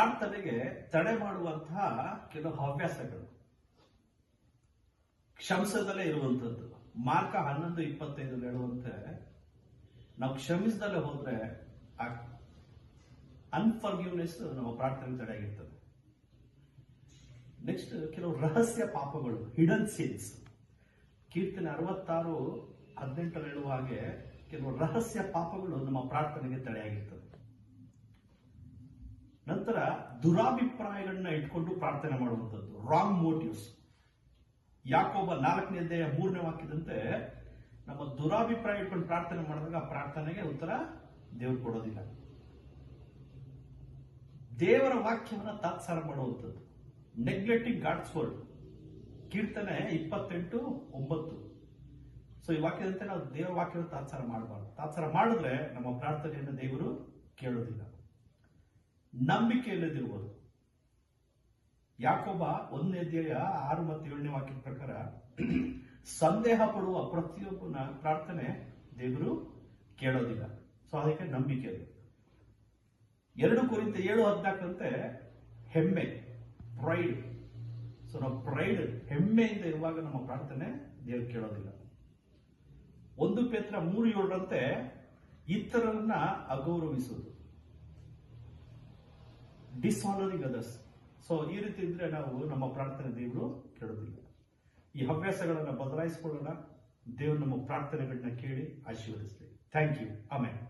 ಪ್ರಾರ್ಥನೆಗೆ ತಡೆ ಮಾಡುವಂತಹ ಕೆಲವು ಹವ್ಯಾಸಗಳು, ಕ್ಷಮಿಸದಲ್ಲೇ ಇರುವಂತದ್ದು. ಮಾರ್ಕ 11:25 ಹೇಳುವಂತೆ ನಾವು ಕ್ಷಮಿಸದಲ್ಲೇ ಹೋದ್ರೆ ಅನ್ಫರ್ಗಿವ್ನೆಸ್ ನಮ್ಮ ಪ್ರಾರ್ಥನೆ ತಡೆಯಾಗಿರ್ತದೆ. ನೆಕ್ಸ್ಟ್ ಕೆಲವು ರಹಸ್ಯ ಪಾಪಗಳು, ಹಿಡನ್ ಸಿನ್ಸ್. ಕೀರ್ತನೆ 66:18 ಹೇಳುವ ಹಾಗೆ ಕೆಲವು ರಹಸ್ಯ ಪಾಪಗಳು ನಮ್ಮ ಪ್ರಾರ್ಥನೆಗೆ ತಡೆಯಾಗಿರ್ತದೆ. ನಂತರ ದುರಾಭಿಪ್ರಾಯಗಳನ್ನ ಇಟ್ಕೊಂಡು ಪ್ರಾರ್ಥನೆ ಮಾಡುವಂಥದ್ದು, ರಾಂಗ್ ಮೋಟಿವ್ಸ್. ಯಾಕೋಬ 4ನೇ ಅಧ್ಯಾಯ 3ನೇ ವಾಕ್ಯದಂತೆ ನಮ್ಮ ದುರಾಭಿಪ್ರಾಯ ಇಟ್ಕೊಂಡು ಪ್ರಾರ್ಥನೆ ಮಾಡಿದಾಗ ಆ ಪ್ರಾರ್ಥನೆಗೆ ಉತ್ತರ ದೇವರು ಕೊಡೋದಿಲ್ಲ. ದೇವರ ವಾಕ್ಯವನ್ನ ತಾತ್ಸಾರ ಮಾಡುವಂಥದ್ದು, ನೆಗ್ಲೆಕ್ಟಿಂಗ್ ಗಾಡ್ಸ್ ವರ್ಡ್. ಕೀರ್ತನೆ 28:9. ಸೊ ಈ ವಾಕ್ಯದಂತೆ ನಾವು ದೇವರ ವಾಕ್ಯವನ್ನು ತಾತ್ಸಾರ ಮಾಡಬಾರ್ದು. ತಾತ್ಸಾರ ಮಾಡಿದ್ರೆ ನಮ್ಮ ಪ್ರಾರ್ಥನೆಯನ್ನು ದೇವರು ಕೇಳೋದಿಲ್ಲ. ನಂಬಿಕೆ ಇಲ್ಲದಿರುವುದು. ಯಾಕೋಬ 1ನೇ ಅಧ್ಯಾಯ 6 ಮತ್ತು 7ನೇ ವಾಕ್ಯದ ಪ್ರಕಾರ ಸಂದೇಹ ಪಡುವ ಪ್ರತಿಯೊಬ್ಬನ ಪ್ರಾರ್ಥನೆ ದೇವರು ಕೇಳೋದಿಲ್ಲ. ಸೊ ಅದಕ್ಕೆ ನಂಬಿಕೆ ಇದೆ. 2 ಕೊರಿಂಥ 7:14 ಹೆಮ್ಮೆ, ಪ್ರೈಡ್. ಸೊ ನಾವು ಪ್ರೈಡ್, ಹೆಮ್ಮೆಯಿಂದ ಇರುವಾಗ ನಮ್ಮ ಪ್ರಾರ್ಥನೆ ದೇವರು ಕೇಳೋದಿಲ್ಲ. 1 ಪೇತ್ರ 3:7 ಇತರರನ್ನ ಅಗೌರವಿಸುವುದು, ಡಿಸಾನರಿಂಗ್ ಅದರ್ಸ್. ಸೊ ಈ ರೀತಿ ಇದ್ರೆ ನಾವು ನಮ್ಮ ಪ್ರಾರ್ಥನೆ ದೇವರು ಕೇಳೋದಿಲ್ಲ. ಈ ಹವ್ಯಾಸಗಳನ್ನ ಬದಲಾಯಿಸಿಕೊಳ್ಳೋಣ. ದೇವರು ನಮ್ಮ ಪ್ರಾರ್ಥನೆಗಳನ್ನ ಕೇಳಿ ಆಶೀರ್ವದಿಸಲಿ. Thank you. ಆಮೇಲೆ